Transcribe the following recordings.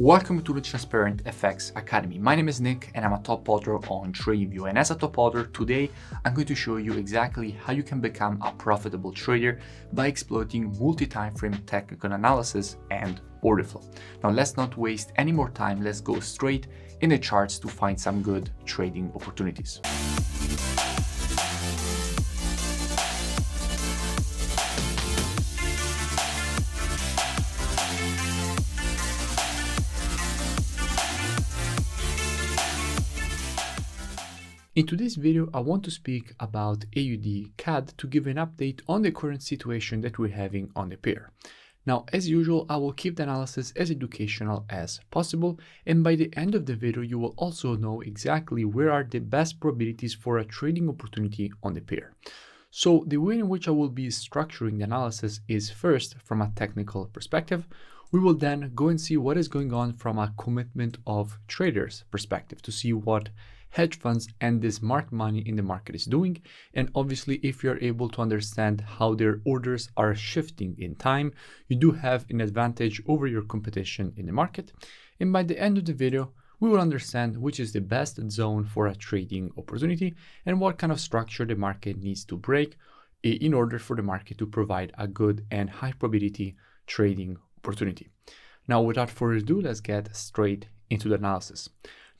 Welcome to the Transparent FX Academy. My name is Nick and I'm a top podder on TradingView. And as a top podder, today I'm going to show you exactly how you can become a profitable trader by exploiting multi-time frame technical analysis and order flow. Now let's not waste any more time. Let's go straight in the charts to find some good trading opportunities. In today's video, I want to speak about AUD CAD to give an update on the current situation that we're having on the pair. Now, as usual, I will keep the analysis as educational as possible, and by the end of the video, you will also know exactly where are the best probabilities for a trading opportunity on the pair. So the way in which I will be structuring the analysis is first from a technical perspective. We will then go and see what is going on from a commitment of traders perspective to see what hedge funds and the smart money in the market is doing. And obviously, if you're able to understand how their orders are shifting in time, you do have an advantage over your competition in the market. And by the end of the video, we will understand which is the best zone for a trading opportunity and what kind of structure the market needs to break in order for the market to provide a good and high probability trading opportunity. Now, without further ado, let's get straight into the analysis.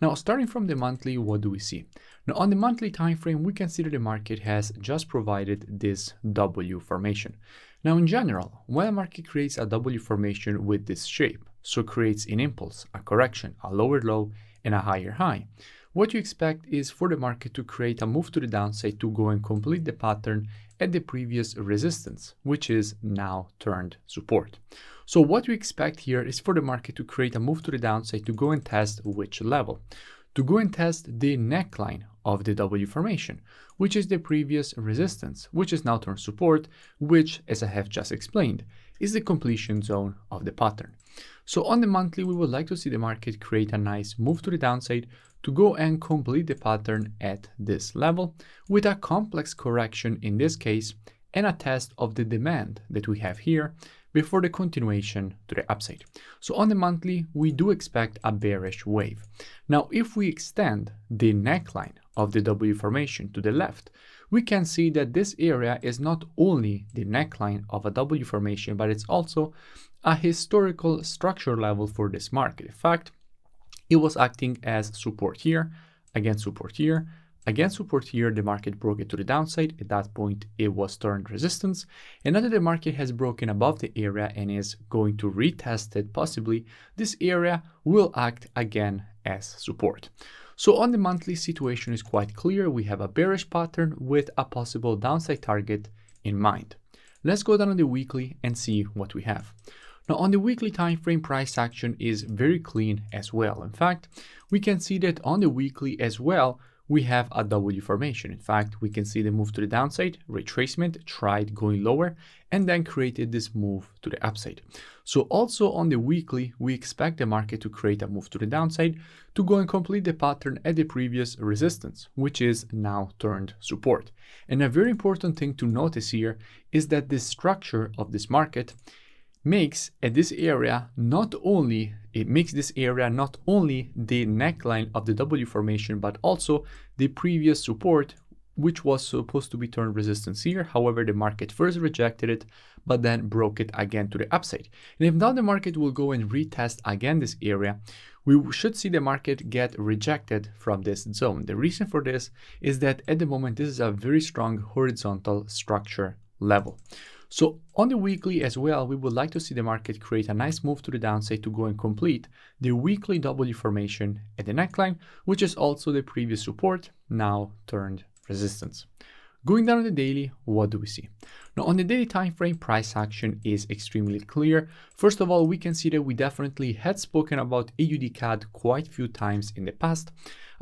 Now, starting from the monthly, what do we see? Now, on the monthly time frame, we can see that the market has just provided this W formation. Now, in general, when a market creates a W formation with this shape, so creates an impulse, a correction, a lower low, and a higher high, what you expect is for the market to create a move to the downside to go and complete the pattern at the previous resistance, which is now turned support. So what we expect here is for the market to create a move to the downside to go and test which level? To go and test the neckline of the W formation, which is the previous resistance, which is now turned support, which, as I have just explained, is the completion zone of the pattern. So on the monthly, we would like to see the market create a nice move to the downside to go and complete the pattern at this level with a complex correction in this case and a test of the demand that we have here before the continuation to the upside. So on the monthly, we do expect a bearish wave. Now, if we extend the neckline of the W formation to the left, we can see that this area is not only the neckline of a W formation, but it's also a historical structure level for this market. In fact, it was acting as support here, against support here, against support here. The market broke it to the downside. At that point, it was turned resistance. And now that the market has broken above the area and is going to retest it, possibly, this area will act again as support. So on the monthly, situation is quite clear. We have a bearish pattern with a possible downside target in mind. Let's go down on the weekly and see what we have. Now, on the weekly time frame, price action is very clean as well. In fact, we can see that on the weekly as well, we have a W formation. In fact, we can see the move to the downside, retracement, tried going lower, and then created this move to the upside. So also on the weekly, we expect the market to create a move to the downside to go and complete the pattern at the previous resistance, which is now turned support. And a very important thing to notice here is that the structure of this market makes this area not only the neckline of the W formation, but also the previous support, which was supposed to be turned resistance here. However, the market first rejected it, but then broke it again to the upside. And if now the market will go and retest again this area, we should see the market get rejected from this zone. The reason for this is that at the moment, this is a very strong horizontal structure level. So on the weekly as well, we would like to see the market create a nice move to the downside to go and complete the weekly W formation at the neckline, which is also the previous support, now turned resistance. Going down on the daily, what do we see? Now, on the daily time frame, price action is extremely clear. First of all, we can see that we definitely had spoken about AUD CAD quite a few times in the past.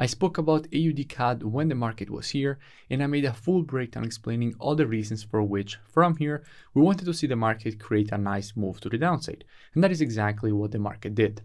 I spoke about AUD CAD when the market was here, and I made a full breakdown explaining all the reasons for which, from here, we wanted to see the market create a nice move to the downside. And that is exactly what the market did.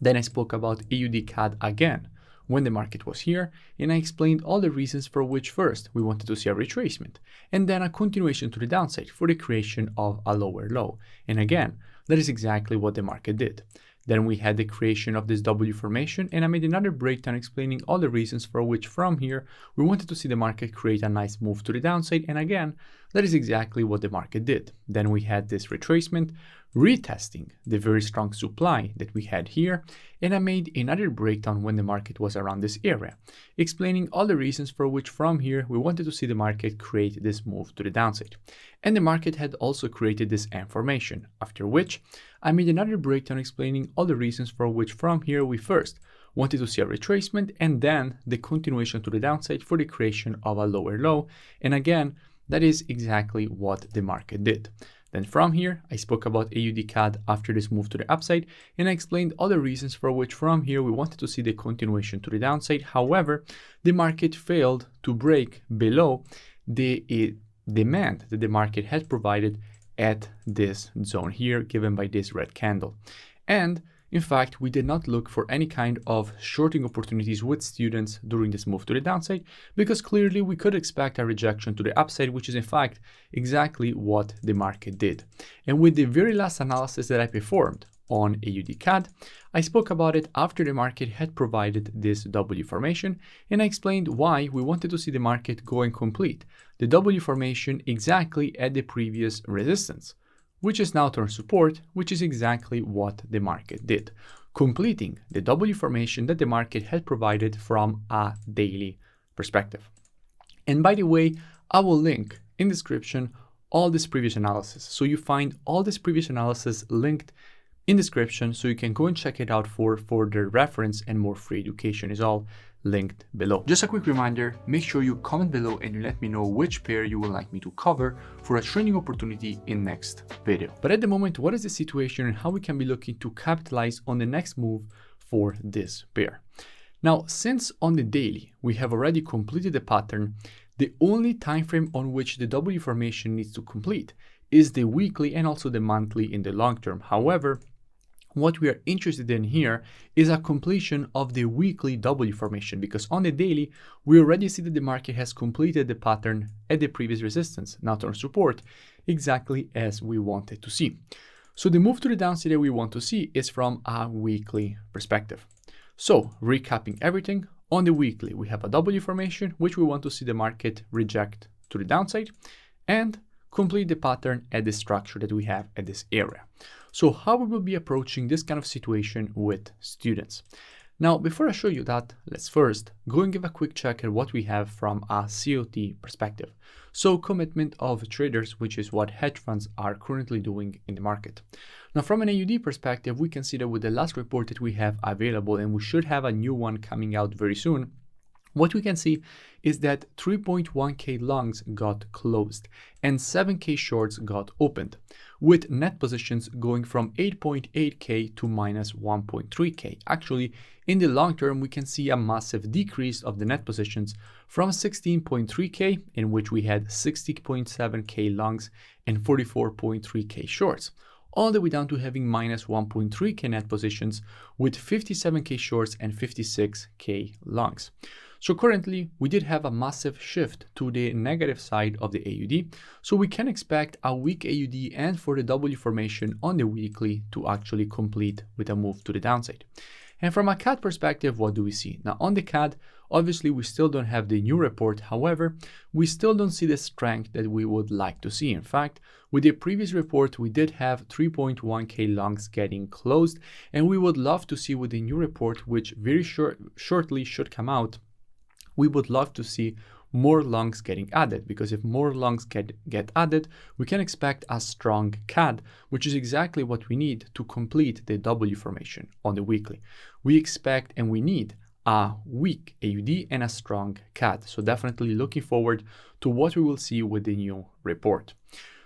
Then I spoke about AUD CAD again when the market was here, and I explained all the reasons for which first we wanted to see a retracement, and then a continuation to the downside for the creation of a lower low. And again, that is exactly what the market did. Then we had the creation of this W formation, and I made another breakdown explaining all the reasons for which from here we wanted to see the market create a nice move to the downside, and again, that is exactly what the market did. Then we had this retracement, retesting the very strong supply that we had here, and I made another breakdown when the market was around this area, explaining all the reasons for which from here we wanted to see the market create this move to the downside. And the market had also created this M formation, after which I made another breakdown explaining all the reasons for which from here we first wanted to see a retracement and then the continuation to the downside for the creation of a lower low, and again, that is exactly what the market did. Then from here, I spoke about AUD CAD after this move to the upside, and I explained other reasons for which from here we wanted to see the continuation to the downside. However, the market failed to break below the demand that the market had provided at this zone here, given by this red candle. And in fact, we did not look for any kind of shorting opportunities with students during this move to the downside, because clearly we could expect a rejection to the upside, which is in fact exactly what the market did. And with the very last analysis that I performed on AUD CAD, I spoke about it after the market had provided this W formation, and I explained why we wanted to see the market go and complete the W formation exactly at the previous resistance, which is now turned support, which is exactly what the market did, completing the W formation that the market had provided from a daily perspective. And by the way, I will link in the description all this previous analysis. So you find all this previous analysis linked in description, so you can go and check it out for further reference, and more free education is all linked below. Just a quick reminder, make sure you comment below and you let me know which pair you would like me to cover for a training opportunity in next video. But at the moment, what is the situation and how we can be looking to capitalize on the next move for this pair? Now, since on the daily we have already completed the pattern, the only time frame on which the W formation needs to complete is the weekly and also the monthly in the long term. However, what we are interested in here is a completion of the weekly W formation, because on the daily, we already see that the market has completed the pattern at the previous resistance, now turn support, exactly as we wanted to see. So the move to the downside that we want to see is from a weekly perspective. So recapping everything, on the weekly, we have a W formation, which we want to see the market reject to the downside and complete the pattern at the structure that we have at this area. So how we will be approaching this kind of situation with students. Now, before I show you that, let's first go and give a quick check at what we have from a COT perspective. So commitment of traders, which is what hedge funds are currently doing in the market. Now, from an AUD perspective, we can see that with the last report that we have available, and we should have a new one coming out very soon, what we can see is that 3.1k longs got closed and 7k shorts got opened, with net positions going from 8.8k to minus 1.3k. Actually, in the long term, we can see a massive decrease of the net positions from 16.3k, in which we had 60.7k longs and 44.3k shorts, all the way down to having minus 1.3k net positions with 57k shorts and 56k longs. So currently, we did have a massive shift to the negative side of the AUD, so we can expect a weak AUD and for the W formation on the weekly to actually complete with a move to the downside. And from a CAD perspective, what do we see? Now on the CAD, obviously we still don't have the new report, however, we still don't see the strength that we would like to see. In fact, with the previous report, we did have 3.1k longs getting closed, and we would love to see with the new report, which very shortly should come out, we would love to see more longs getting added, because if more longs get added, we can expect a strong CAD, which is exactly what we need to complete the W formation on the weekly. We expect and we need a weak AUD and a strong CAD. So definitely looking forward to what we will see with the new report.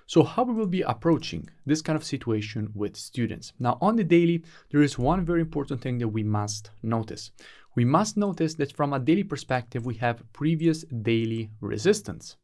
So how we will be approaching this kind of situation with students. Now on the daily, there is one very important thing that we must notice. We must notice that from a daily perspective, we have previous daily resistance,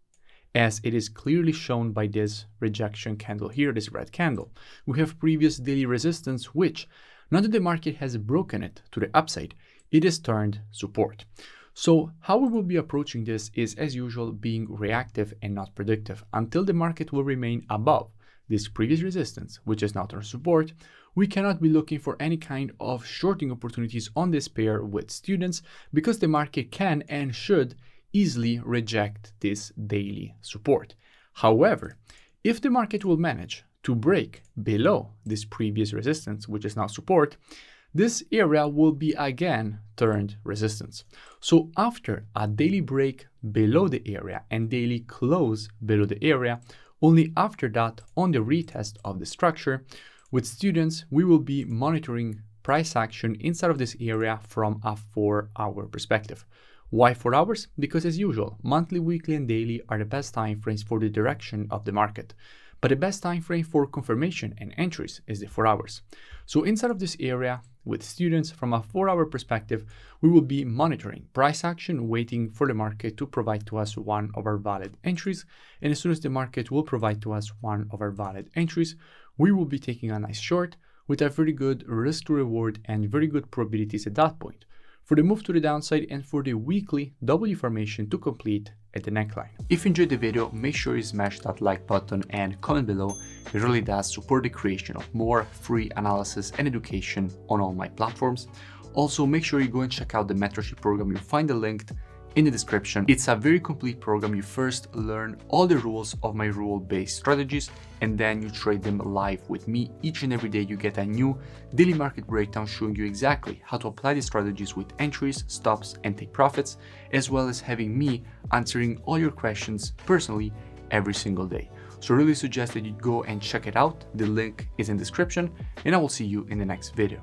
as it is clearly shown by this rejection candle here, this red candle. We have previous daily resistance, which, now that the market has broken it to the upside, it is turned support. So how we will be approaching this is, as usual, being reactive and not predictive until the market will remain above this previous resistance, which is now turned support. we cannot be looking for any kind of shorting opportunities on this pair with students because the market can and should easily reject this daily support. However, if the market will manage to break below this previous resistance, which is now support, this area will be again turned resistance. So after a daily break below the area and daily close below the area, only after that, on the retest of the structure, with students, we will be monitoring price action inside of this area from a 4-hour perspective. Why 4 hours? Because as usual, monthly, weekly, and daily are the best time frames for the direction of the market. But the best time frame for confirmation and entries is the 4 hours. So inside of this area, with students from a 4-hour perspective, we will be monitoring price action, waiting for the market to provide to us one of our valid entries. And as soon as the market will provide to us one of our valid entries, we will be taking a nice short with a very good risk to reward and very good probabilities at that point for the move to the downside and for the weekly W formation to complete at the neckline. If you enjoyed the video, make sure you smash that like button and comment below. It really does support the creation of more free analysis and education on all my platforms. Also, make sure you go and check out the mentorship program. You'll find the link in the description. It's a very complete program. You first learn all the rules of my rule-based strategies, and then you trade them live with me. Each and every day you get a new daily market breakdown showing you exactly how to apply the strategies with entries, stops, and take profits, as well as having me answering all your questions personally every single day. So I really suggest that you go and check it out. The link is in the description, and I will see you in the next video.